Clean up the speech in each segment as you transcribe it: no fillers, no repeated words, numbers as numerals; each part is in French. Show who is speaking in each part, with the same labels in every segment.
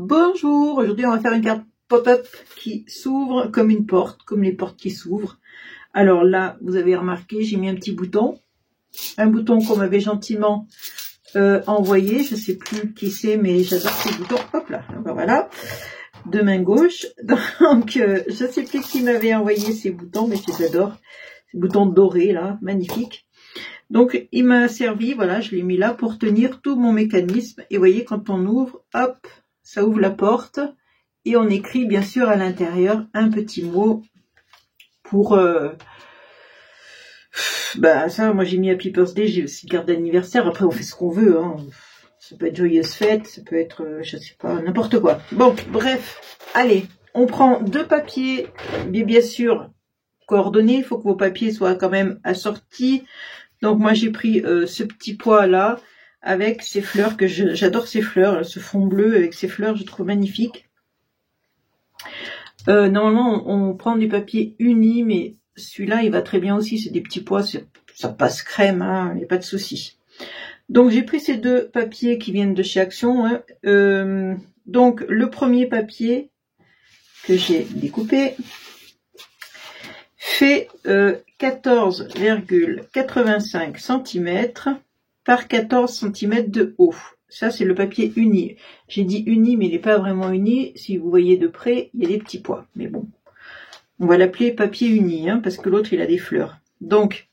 Speaker 1: Bonjour, aujourd'hui on va faire une carte pop-up qui s'ouvre comme une porte, comme les portes qui s'ouvrent. Alors là, vous avez remarqué, j'ai mis un petit bouton. Un bouton qu'on m'avait gentiment envoyé. Je sais plus qui c'est, mais j'adore ces boutons. Hop là, voilà. De main gauche. Donc, je sais plus qui m'avait envoyé ces boutons, mais je les adore. Ces boutons dorés là, magnifiques. Donc, il m'a servi, voilà, je l'ai mis là pour tenir tout mon mécanisme. Et vous voyez, quand on ouvre, hop, ça ouvre la porte. Et on écrit, bien sûr, à l'intérieur, un petit mot pour... ça, moi, j'ai mis Happy Birthday, j'ai aussi carte d'anniversaire. Après, on fait ce qu'on veut, hein. Ça peut être joyeuse fête, ça peut être, je sais pas, n'importe quoi. Bon, bref, allez, on prend deux papiers, bien sûr, coordonnés. Il faut que vos papiers soient quand même assortis. Donc moi j'ai pris ce petit pois là avec ces fleurs que j'adore, ces fleurs, ce fond bleu avec ces fleurs, je trouve magnifique. Normalement on prend du papier uni, mais celui-là il va très bien aussi, c'est des petits pois, ça passe crème, hein, il n'y a pas de souci. Donc j'ai pris ces deux papiers qui viennent de chez Action. Hein. Donc le premier papier que j'ai découpé fait 14,85 cm par 14 cm de haut. Ça, c'est le papier uni. J'ai dit uni, mais il n'est pas vraiment uni. Si vous voyez de près, il y a des petits pois. Mais bon, on va l'appeler papier uni, hein, parce que l'autre, il a des fleurs. Donc,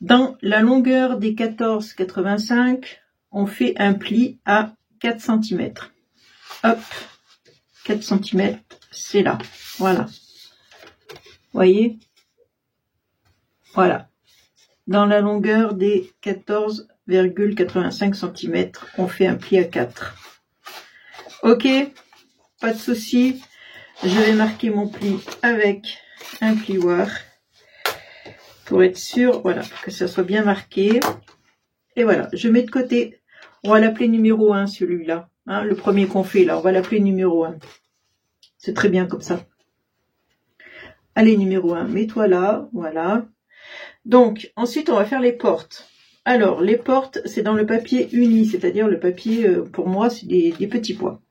Speaker 1: dans la longueur des 14,85, on fait un pli à 4 cm. Hop, 4 cm, c'est là. Voilà. Voyez, voilà, dans la longueur des 14,85 cm, on fait un pli à 4. Ok, pas de souci. Je vais marquer mon pli avec un plioir pour être sûr, voilà, que ça soit bien marqué. Et voilà, je mets de côté. On va l'appeler numéro 1, celui-là, hein, le premier qu'on fait là, on va l'appeler numéro 1. C'est très bien comme ça. Allez, numéro 1, mets-toi là, voilà. Donc, ensuite, on va faire les portes. Alors, les portes, c'est dans le papier uni, c'est-à-dire le papier, pour moi, c'est des petits pois.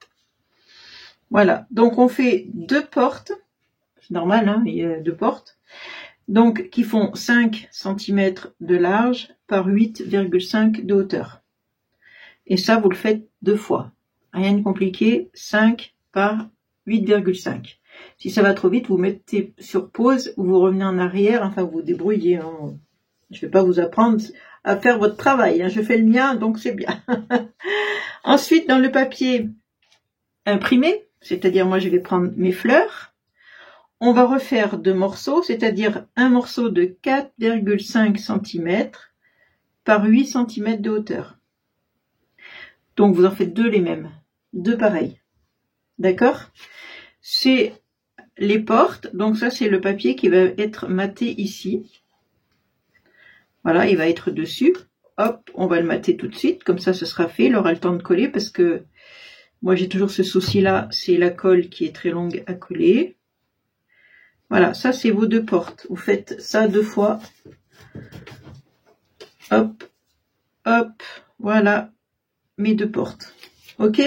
Speaker 1: Voilà, donc on fait deux portes, c'est normal, hein, il y a deux portes, donc qui font 5 cm de large par 8,5 de hauteur. Et ça, vous le faites deux fois. Rien de compliqué, 5 par 8,5. Si ça va trop vite, vous mettez sur pause ou vous revenez en arrière, enfin vous vous débrouillez. Hein. Je ne vais pas vous apprendre à faire votre travail, hein. Je fais le mien, donc c'est bien. Ensuite, dans le papier imprimé, c'est-à-dire moi je vais prendre mes fleurs, on va refaire deux morceaux, c'est-à-dire un morceau de 4,5 cm par 8 cm de hauteur. Donc vous en faites deux les mêmes, deux pareils. D'accord ? C'est les portes, donc ça c'est le papier qui va être maté ici. Voilà, il va être dessus. Hop, on va le mater tout de suite, comme ça ce sera fait. Il aura le temps de coller parce que moi j'ai toujours ce souci là, c'est la colle qui est très longue à coller. Voilà, ça c'est vos deux portes. Vous faites ça deux fois. Hop, hop, voilà mes deux portes. Ok?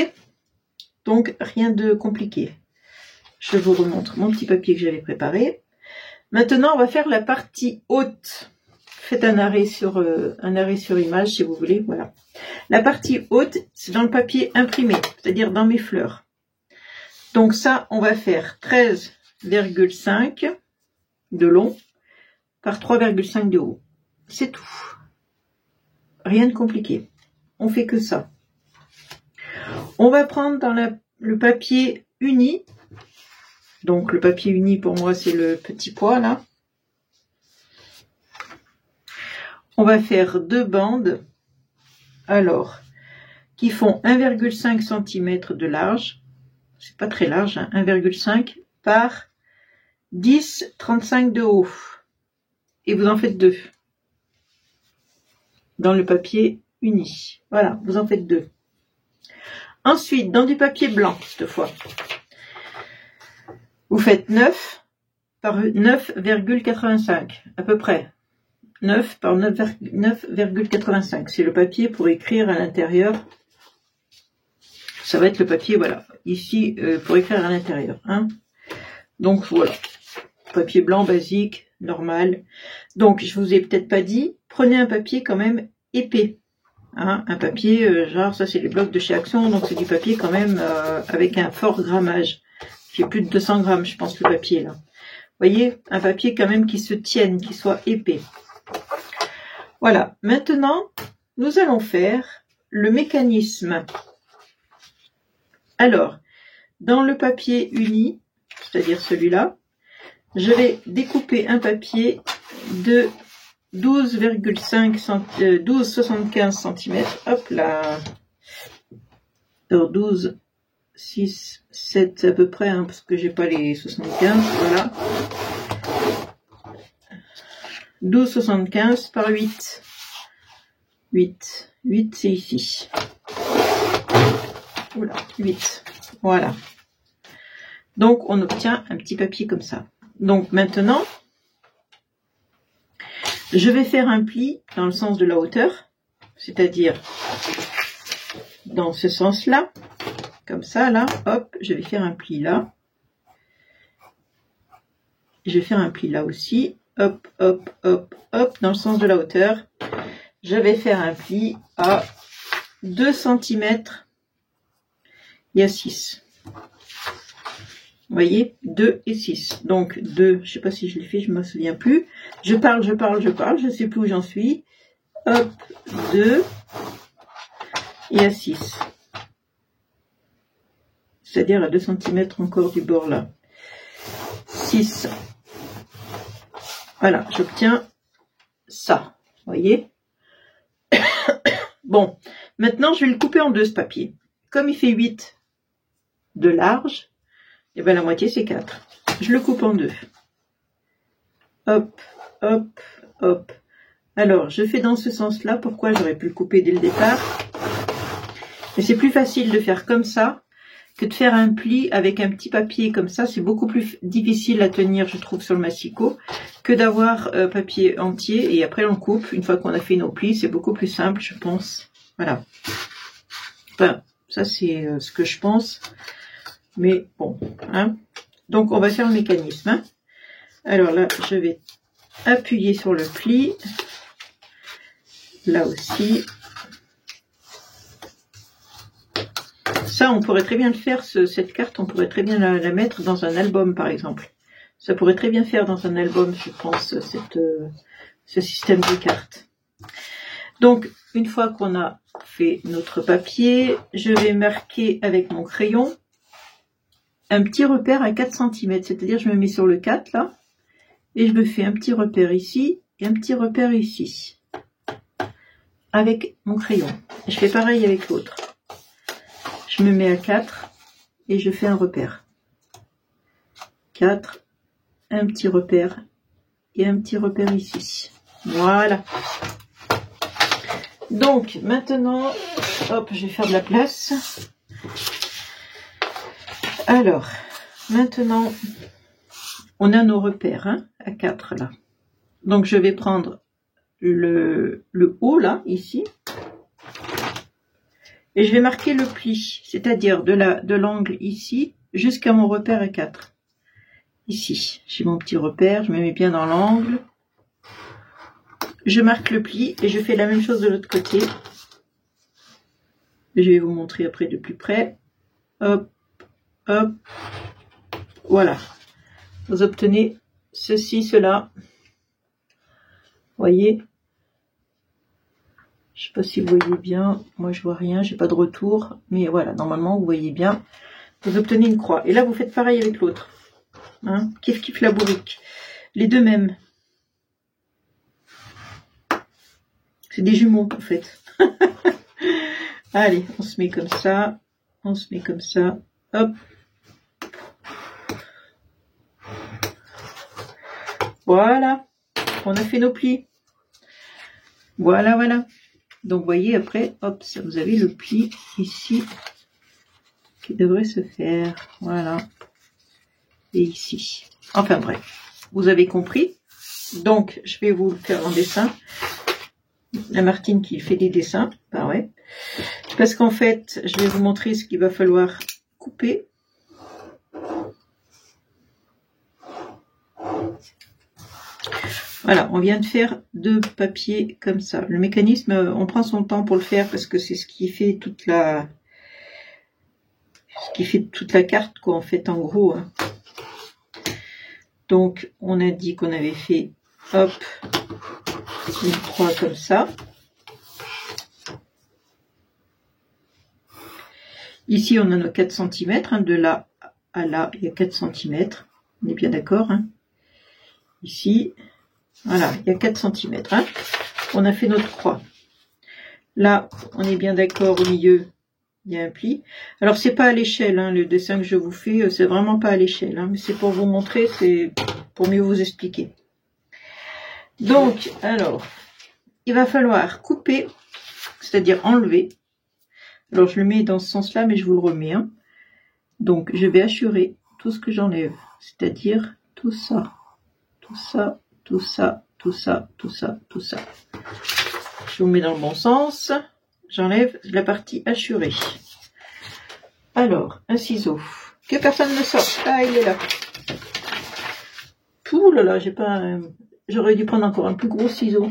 Speaker 1: Donc rien de compliqué. Je vous remontre mon petit papier que j'avais préparé. Maintenant, on va faire la partie haute. Faites un arrêt sur image si vous voulez. Voilà. La partie haute, c'est dans le papier imprimé, c'est-à-dire dans mes fleurs. Donc ça, on va faire 13,5 de long par 3,5 de haut. C'est tout. Rien de compliqué. On fait que ça. On va prendre dans le papier uni. Donc le papier uni pour moi c'est le petit pois là. On va faire deux bandes, alors, qui font 1,5 cm de large, c'est pas très large, hein, 1,5 par 10,35 de haut. Et vous en faites deux. Dans le papier uni. Voilà, vous en faites deux. Ensuite, dans du papier blanc, cette fois. Vous faites 9 par 9,85, à peu près. 9 par 9,85. C'est le papier pour écrire à l'intérieur ça va être le papier, voilà, ici, pour écrire à l'intérieur. Hein. Donc voilà, papier blanc basique, normal. Donc je vous ai peut-être pas dit, prenez un papier quand même épais. Hein, un papier, genre ça c'est les blocs de chez Action, donc c'est du papier quand même avec un fort grammage. Il fait plus de 200 grammes, je pense, le papier là. Vous voyez, un papier quand même qui se tienne, qui soit épais. Voilà, maintenant, nous allons faire le mécanisme. Alors, dans le papier uni, c'est-à-dire celui-là, je vais découper un papier de 12,75 cm. Hop là. Alors 12, 6, 7 à peu près, hein, parce que j'ai pas les 75. Voilà. 12,75 par 8. 8 c'est ici. Oula, 8. Voilà. Donc on obtient un petit papier comme ça. Donc maintenant, je vais faire un pli dans le sens de la hauteur, c'est-à-dire dans ce sens-là, comme ça, là, hop, je vais faire un pli là. Je vais faire un pli là aussi, hop, hop, hop, hop, dans le sens de la hauteur. Je vais faire un pli à 2 cm, il y a 6. Vous voyez, 2 et 6. Donc 2, je sais pas si je l'ai fait, je me souviens plus. Je parle, je sais plus où j'en suis. Hop, 2 et à 6. C'est-à-dire à 2 cm encore du bord là. 6. Voilà, j'obtiens ça. Vous voyez? Bon, maintenant je vais le couper en deux ce papier. Comme il fait 8 de large, et bien la moitié c'est 4. Je le coupe en deux. Hop, hop, hop. Alors, je fais dans ce sens-là. Pourquoi j'aurais pu le couper dès le départ? Mais c'est plus facile de faire comme ça que de faire un pli avec un petit papier comme ça. C'est beaucoup plus difficile à tenir, je trouve, sur le massicot, que d'avoir papier entier et après on coupe. Une fois qu'on a fait nos plis, c'est beaucoup plus simple, je pense. Voilà. Enfin, ça c'est ce que je pense. Mais bon, hein. Donc on va faire le mécanisme. Hein. Alors là, je vais appuyer sur le pli. Là aussi. Ça, on pourrait très bien le faire, cette carte, on pourrait très bien la mettre dans un album, par exemple. Ça pourrait très bien faire dans un album, je pense, ce système de cartes. Donc, une fois qu'on a fait notre papier, je vais marquer avec mon crayon un petit repère à 4 cm. C'est-à-dire, je me mets sur le 4, là, et je me fais un petit repère ici et un petit repère ici. Avec mon crayon. Et je fais pareil avec l'autre. Je me mets à 4 et je fais un repère. 4, un petit repère et un petit repère ici. Voilà. Donc maintenant, hop, je vais faire de la place. Alors, maintenant, on a nos repères hein, à 4 là. Donc je vais prendre le haut là, ici. Et je vais marquer le pli, c'est-à-dire de l'angle ici jusqu'à mon repère à 4. Ici, j'ai mon petit repère, je me mets bien dans l'angle. Je marque le pli et je fais la même chose de l'autre côté. Je vais vous montrer après de plus près. Hop, hop, voilà. Vous obtenez ceci, cela. Voyez? Je sais pas si vous voyez bien, moi je vois rien, j'ai pas de retour, mais voilà, normalement vous voyez bien, vous obtenez une croix. Et là vous faites pareil avec l'autre, hein, kiff la bourrique, les deux mêmes. C'est des jumeaux en fait. Allez, on se met comme ça, hop. Voilà, on a fait nos plis. Voilà, voilà. Donc, vous voyez, après, hop, ça, vous avez le pli ici qui devrait se faire. Voilà. Et ici. Enfin, bref. Vous avez compris. Donc, je vais vous le faire en dessin. La Martine qui fait des dessins. Bah ouais. Parce qu'en fait, je vais vous montrer ce qu'il va falloir couper. Voilà, on vient de faire 2 papiers comme ça. Le mécanisme, on prend son temps pour le faire parce que c'est ce qui fait toute la carte, quoi, en fait, en gros. Hein. Donc, on a dit qu'on avait fait, hop, une 3 comme ça. Ici, on a nos 4 cm, hein, de là à là, il y a 4 cm. On est bien d'accord, hein. Ici, voilà, il y a 4 cm. Hein. On a fait notre croix. Là, on est bien d'accord, au milieu, il y a un pli. Alors, c'est pas à l'échelle, hein, le dessin que je vous fais, c'est vraiment pas à l'échelle. Hein, mais c'est pour vous montrer, c'est pour mieux vous expliquer. Donc, alors, il va falloir couper, c'est-à-dire enlever. Alors, je le mets dans ce sens-là, mais je vous le remets. Hein. Donc, je vais hachurer tout ce que j'enlève, c'est-à-dire tout ça, tout ça, tout ça, tout ça, tout ça, tout ça. Je vous mets dans le bon sens. J'enlève la partie hachurée. Alors, un ciseau. Que personne ne sorte. Ah, il est là. Ouh là là, j'ai pas... J'aurais dû prendre encore un plus gros ciseau.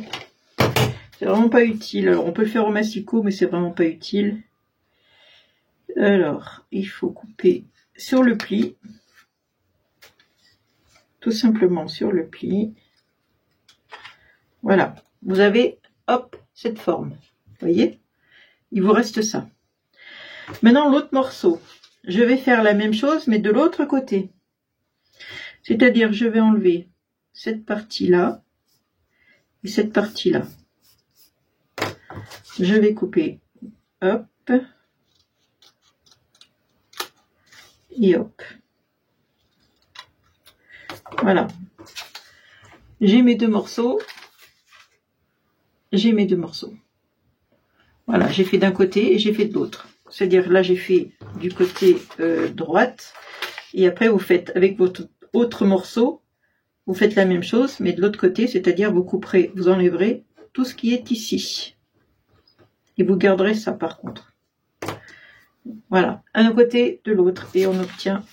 Speaker 1: C'est vraiment pas utile. Alors, on peut le faire au massicot, mais c'est vraiment pas utile. Alors, il faut couper sur le pli. Tout simplement sur le pli. Voilà. Vous avez, hop, cette forme. Vous voyez? Il vous reste ça. Maintenant, l'autre morceau. Je vais faire la même chose, mais de l'autre côté. C'est-à-dire, je vais enlever cette partie-là et cette partie-là. Je vais couper, hop, et hop. Voilà. J'ai mes 2 morceaux. J'ai mes 2 morceaux. Voilà, j'ai fait d'un côté et j'ai fait de l'autre. C'est-à-dire, là, j'ai fait du côté droite. Et après, vous faites avec votre autre morceau, vous faites la même chose, mais de l'autre côté, c'est-à-dire, vous couperez, vous enlèverez tout ce qui est ici. Et vous garderez ça, par contre. Voilà, un côté de l'autre. Et on obtient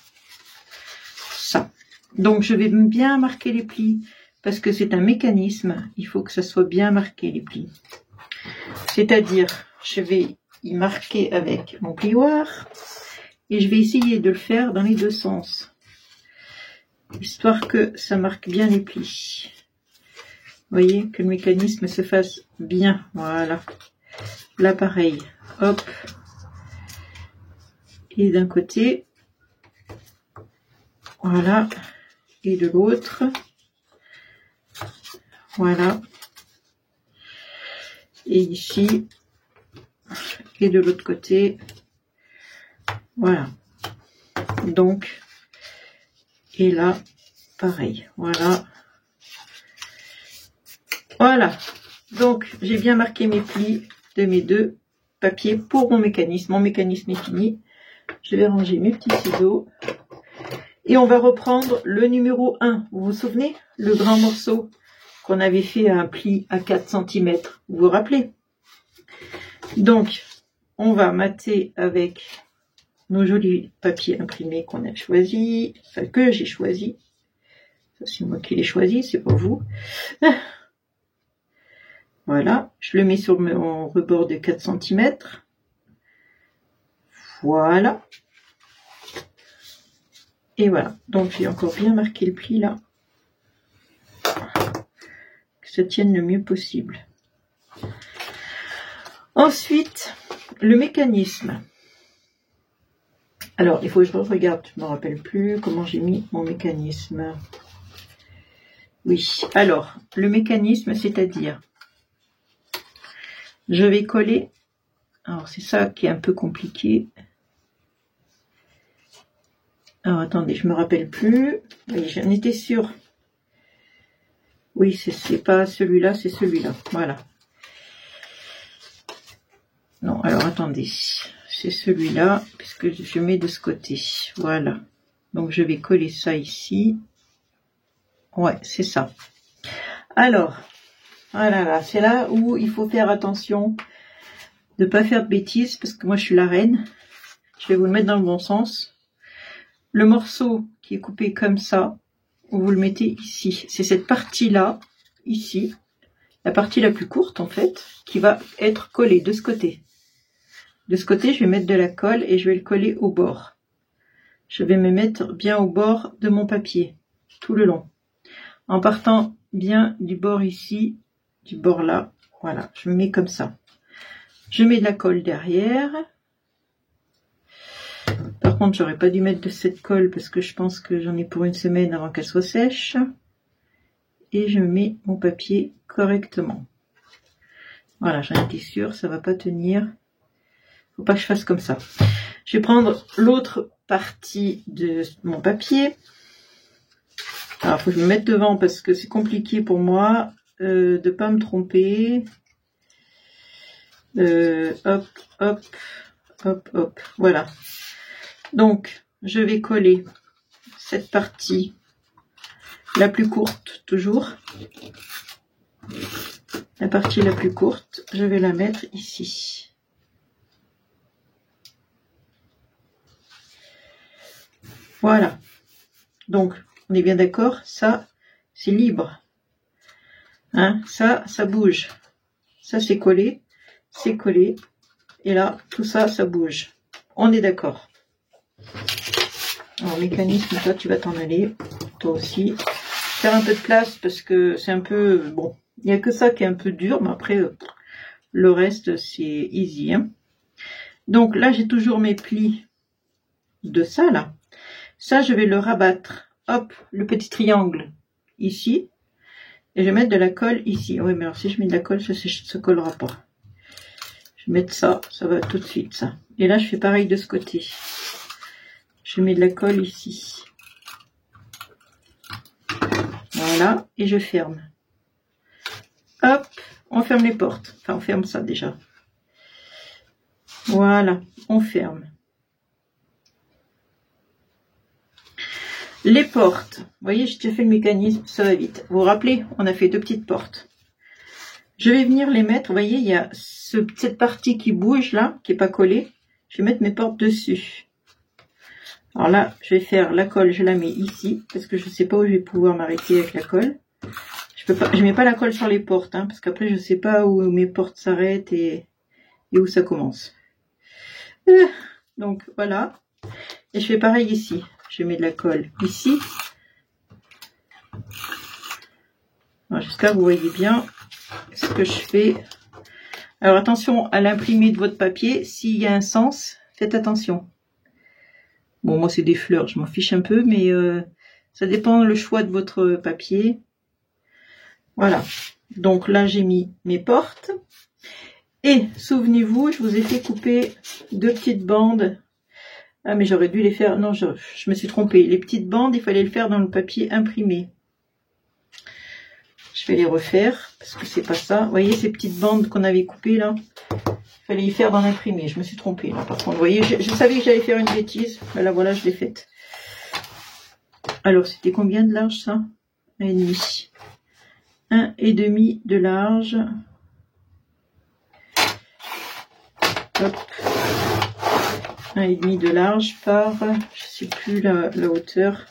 Speaker 1: ça. Donc, je vais bien marquer les plis, parce que c'est un mécanisme. Il faut que ça soit bien marqué, les plis. C'est-à-dire, je vais y marquer avec mon plioir et je vais essayer de le faire dans les 2 sens, histoire que ça marque bien les plis. Vous voyez, que le mécanisme se fasse bien. Voilà. Là, pareil. Hop. Et d'un côté. Voilà. Et de l'autre. Voilà. Et ici. Et de l'autre côté. Voilà. Donc, et là, pareil. Voilà. Voilà. Donc, j'ai bien marqué mes plis de mes 2 papiers pour mon mécanisme. Mon mécanisme est fini. Je vais ranger mes petits ciseaux. Et on va reprendre le numéro 1. Vous vous souvenez? Le grand morceau qu'on avait fait à un pli à 4 cm. Vous vous rappelez? Donc, on va mater avec nos jolis papiers imprimés qu'on a choisis, enfin que j'ai choisi. Ça, c'est moi qui l'ai choisi, c'est pas vous. Voilà, je le mets sur mon rebord de 4 cm. Voilà. Et voilà, donc j'ai encore bien marqué le pli là. Que ça tienne le mieux possible. Ensuite, le mécanisme. Alors, il faut que je regarde, je ne me rappelle plus comment j'ai mis mon mécanisme. Oui, alors, le mécanisme, c'est-à-dire, je vais coller, alors c'est ça qui est un peu compliqué. Alors, attendez, je me rappelle plus. Oui, j'en étais sûre. Oui, c'est pas celui-là, c'est celui-là, voilà. Non, alors attendez, c'est celui-là, puisque je mets de ce côté, voilà. Donc je vais coller ça ici. Ouais, c'est ça. Alors, voilà, c'est là où il faut faire attention de pas faire de bêtises parce que moi je suis la reine. Je vais vous le mettre dans le bon sens. Le morceau qui est coupé comme ça, vous le mettez ici. C'est cette partie-là, ici, la partie la plus courte en fait, qui va être collée de ce côté. De ce côté, je vais mettre de la colle et je vais le coller au bord. Je vais me mettre bien au bord de mon papier, tout le long. En partant bien du bord ici, du bord là, voilà, je me mets comme ça. Je mets de la colle derrière. Par contre, j'aurais pas dû mettre de cette colle parce que je pense que j'en ai pour une semaine avant qu'elle soit sèche. Et je mets mon papier correctement. Voilà, j'en étais sûre, ça va pas tenir. Faut pas que je fasse comme ça. Je vais prendre l'autre partie de mon papier. Alors, faut que je me mette devant parce que c'est compliqué pour moi de pas me tromper. Hop, hop, hop, hop. Voilà. Donc, je vais coller cette partie, la plus courte toujours. La partie la plus courte, je vais la mettre ici. Voilà. Donc, on est bien d'accord, ça, c'est libre. Hein, ça bouge. Ça, c'est collé. C'est collé. Et là, tout ça, ça bouge. On est d'accord. Alors, mécanisme, toi, tu vas t'en aller. Toi aussi. Faire un peu de place parce que c'est un peu... Bon, il n'y a que ça qui est un peu dur, mais après, le reste, c'est easy. Hein. Donc, là, j'ai toujours mes plis de ça, là. Ça, je vais le rabattre. Hop, le petit triangle ici. Et je vais mettre de la colle ici. Oui, mais alors si je mets de la colle, ça ne se collera pas. Je vais mettre ça, ça va tout de suite, ça. Et là, je fais pareil de ce côté. Je mets de la colle ici. Voilà, et je ferme. Hop, on ferme les portes. Enfin, on ferme ça déjà. Voilà, on ferme. Les portes, vous voyez, j'ai déjà fait le mécanisme, ça va vite. Vous vous rappelez, on a fait 2 petites portes. Je vais venir les mettre, vous voyez, il y a cette partie qui bouge là, qui n'est pas collée. Je vais mettre mes portes dessus. Alors là, je vais faire la colle, je la mets ici, parce que je ne sais pas où je vais pouvoir m'arrêter avec la colle. Je mets pas la colle sur les portes, hein, parce qu'après je ne sais pas où mes portes s'arrêtent et où ça commence. Donc voilà. Et je fais pareil ici. Je mets de la colle ici. J'espère que vous voyez bien ce que je fais. Alors attention à l'imprimer de votre papier. S'il y a un sens, faites attention. Bon, moi c'est des fleurs, je m'en fiche un peu, mais ça dépend le choix de votre papier. Voilà. Donc là j'ai mis mes portes. Et souvenez-vous, je vous ai fait couper 2 petites bandes. Ah, mais j'aurais dû les faire... Non, je me suis trompée. Les petites bandes, il fallait le faire dans le papier imprimé. Je vais les refaire, parce que c'est pas ça. Vous voyez ces petites bandes qu'on avait coupées, là? Il fallait les faire dans l'imprimé. Je me suis trompée, là. Par contre, vous voyez, je savais que j'allais faire une bêtise. Mais là, voilà, je l'ai faite. Alors, c'était combien de large, ça? 1,5. 1,5 de large. Hop. 1,5 de large par, je sais plus la hauteur.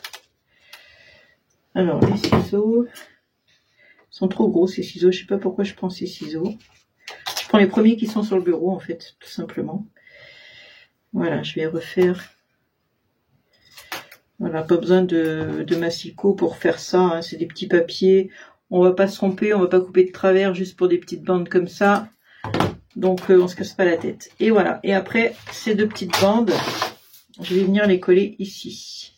Speaker 1: Alors les ciseaux sont trop gros, ces ciseaux. Je sais pas pourquoi je prends ces ciseaux. Je prends les premiers qui sont sur le bureau en fait, tout simplement. Voilà, je vais refaire. Voilà, pas besoin de massicot pour faire ça. Hein. C'est des petits papiers. On va pas se tromper, on va pas couper de travers juste pour des petites bandes comme ça. Donc on se casse pas la tête. Et voilà. Et après ces 2 petites bandes, je vais venir les coller ici.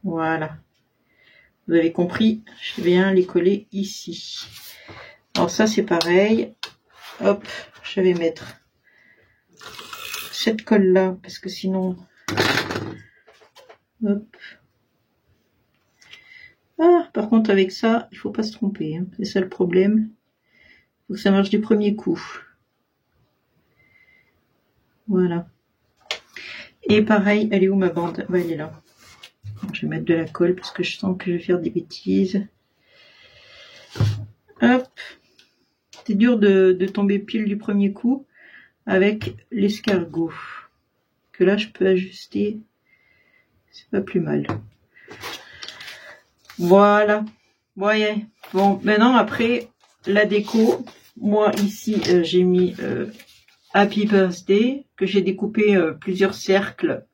Speaker 1: Voilà. Vous avez compris, je viens les coller ici. Alors ça c'est pareil. Hop, je vais mettre cette colle là parce que sinon... Hop. Ah, par contre avec ça, il faut pas se tromper. Hein. C'est ça le problème. Faut que ça marche du premier coup. Voilà. Et pareil, elle est où ma bande? Bah, elle est là. Je vais mettre de la colle parce que je sens que je vais faire des bêtises. Hop. C'était dur de tomber pile du premier coup avec l'escargot. Que là, je peux ajuster. C'est pas plus mal. Voilà. Voyez. Bon, maintenant, après, la déco. Moi, ici, j'ai mis Happy Birthday, que j'ai découpé plusieurs cercles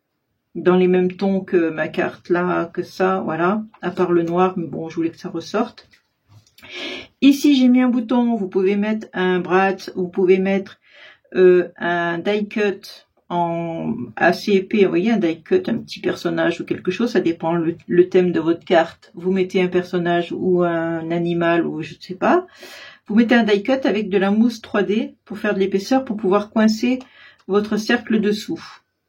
Speaker 1: dans les mêmes tons que ma carte là, que ça, voilà. À part le noir, mais bon, je voulais que ça ressorte. Ici, j'ai mis un bouton. Vous pouvez mettre un Bratz, vous pouvez mettre un die cut assez épais, vous voyez, un die cut, un petit personnage ou quelque chose, ça dépend le thème de votre carte. Vous mettez un personnage ou un animal ou je ne sais pas. Vous mettez un die cut avec de la mousse 3D pour faire de l'épaisseur, pour pouvoir coincer votre cercle dessous.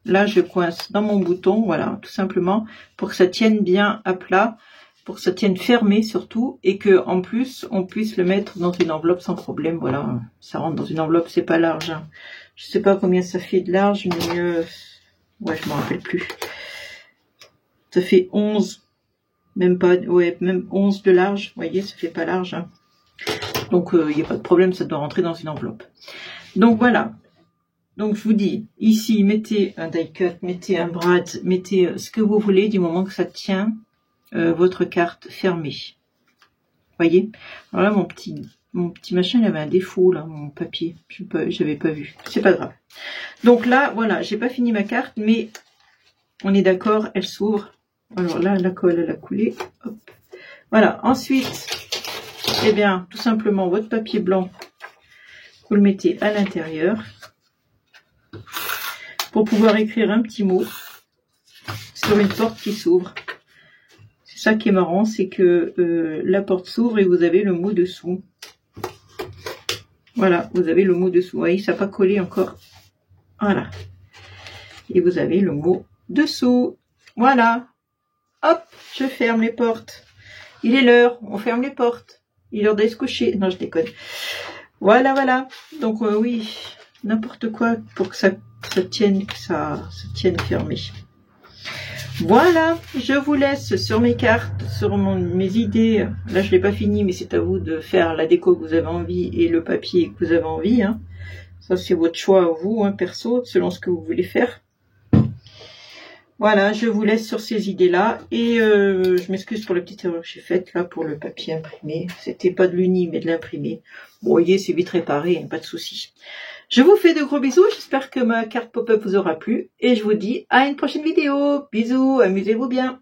Speaker 1: Là, je coince dans mon bouton, voilà, tout simplement, pour que ça tienne bien à plat, pour que ça tienne fermé surtout, et que en plus, on puisse le mettre dans une enveloppe sans problème. Voilà, ça rentre dans une enveloppe, c'est pas large, hein. Je sais pas combien ça fait de large, mais ouais, je me rappelle plus. Ça fait 11, même pas, ouais, même 11 de large. Vous voyez, ça fait pas large, hein. Donc, il n'y a pas de problème, ça doit rentrer dans une enveloppe. Donc, voilà. Donc, je vous dis, ici, mettez un die cut, mettez un Bratz, mettez ce que vous voulez, du moment que ça tient votre carte fermée. Voyez. Alors là, mon petit machin, il avait un défaut, là, mon papier. J'avais pas vu. C'est pas grave. Donc là, voilà, j'ai pas fini ma carte, mais on est d'accord, elle s'ouvre. Alors là, la colle, elle a coulé. Hop. Voilà. Ensuite, eh bien, tout simplement, votre papier blanc, vous le mettez à l'intérieur pour pouvoir écrire un petit mot sur une porte qui s'ouvre. C'est ça qui est marrant, c'est que la porte s'ouvre et vous avez le mot dessous. Voilà, vous avez le mot dessous. Vous voyez, ça n'a pas collé encore. Voilà. Et vous avez le mot dessous. Voilà. Hop, je ferme les portes. Il est l'heure, on ferme les portes. Il est l'heure d'aller se coucher. Non, je déconne. Voilà, voilà. Donc oui, n'importe quoi pour que ça tienne, ça tienne fermé. Voilà, je vous laisse sur mes cartes, sur mes idées. Là, je l'ai pas fini, mais c'est à vous de faire la déco que vous avez envie et le papier que vous avez envie, hein. Ça, c'est votre choix, vous, hein, perso, selon ce que vous voulez faire. Voilà, je vous laisse sur ces idées-là. Et je m'excuse pour la petite erreur que j'ai faite, là, pour le papier imprimé. C'était pas de l'uni, mais de l'imprimé. Bon, vous voyez, c'est vite réparé, hein, pas de souci. Je vous fais de gros bisous, j'espère que ma carte pop-up vous aura plu, et je vous dis à une prochaine vidéo. Bisous, amusez-vous bien.